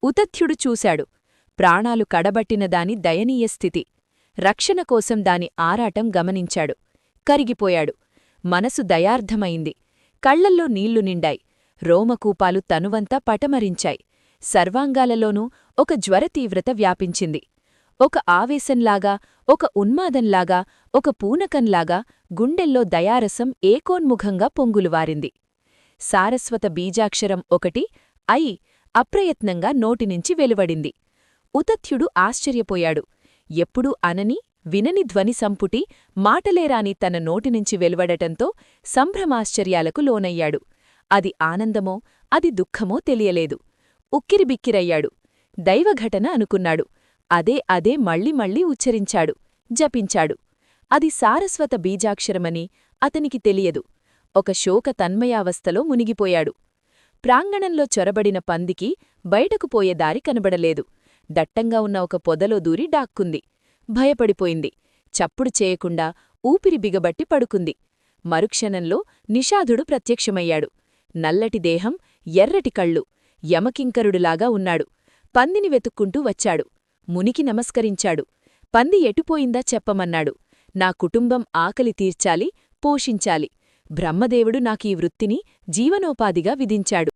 ఉతథ్యుడు చూశాడు. ప్రాణాలు కడబట్టిన దాని దయనీయ స్థితి. రక్షణ కోసం దాని ఆరాటం గమనించాడు. కరిగిపోయాడు. మనసు దయార్ధమైంది. కళ్లల్లో నీళ్లు నిండాయి. రోమకూపాలు తనువంతా పటమరించాయి. సర్వాంగాలలోనూ ఒక జ్వరతీవ్రత వ్యాపించింది. ఒక ఆవేశంలాగా, ఒక ఉన్మాదంలాగా, ఒక పూనకంలాగా గుండెల్లో దయారసం ఏకోన్ముఖంగా పొంగులువారింది. సారస్వత బీజాక్షరం ఒకటి ఐ అప్రయత్నంగా నోటినుంచి వెలువడింది. ఉతథ్యుడు ఆశ్చర్యపోయాడు. ఎప్పుడూ అనని, వినని ధ్వని సంపుటి మాటలేరాని తన నోటినుంచి వెలువడటంతో సంభ్రమాశ్చర్యాలకు లోనయ్యాడు. అది ఆనందమో, అది దుఃఖమో తెలియలేదు. ఉక్కిరిబిక్కిరయ్యాడు. దైవఘటన అనుకున్నాడు. అదే మళ్ళీ మళ్ళీ ఉచ్చరించాడు, జపించాడు. అది సారస్వత బీజాక్షరమని అతనికి తెలియదు. ఒక శోక తన్మయావస్థలో మునిగిపోయాడు. ప్రాంగణంలో చొరబడిన పందికి బయటకు పోయే దారి కనబడలేదు. దట్టంగా ఉన్న ఒక పొదలో దూరి డాక్కుంది. భయపడిపోయింది. చప్పుడు చేయకుండా ఊపిరి బిగబట్టి పడుకుంది. మరుక్షణంలో నిషాధుడు ప్రత్యక్షమయ్యాడు. నల్లటి దేహం, ఎర్రటి కళ్ళు, యమకింకరుడులాగా ఉన్నాడు. పందిని వెతుక్కుంటూ వచ్చాడు. మునికి నమస్కరించాడు. పంది ఎటుపోయిందా చెప్పమన్నాడు. నా కుటుంబం ఆకలి తీర్చాలి, పోషించాలి. బ్రహ్మదేవుడు నాకీ వృత్తిని జీవనోపాధిగా విధించాడు.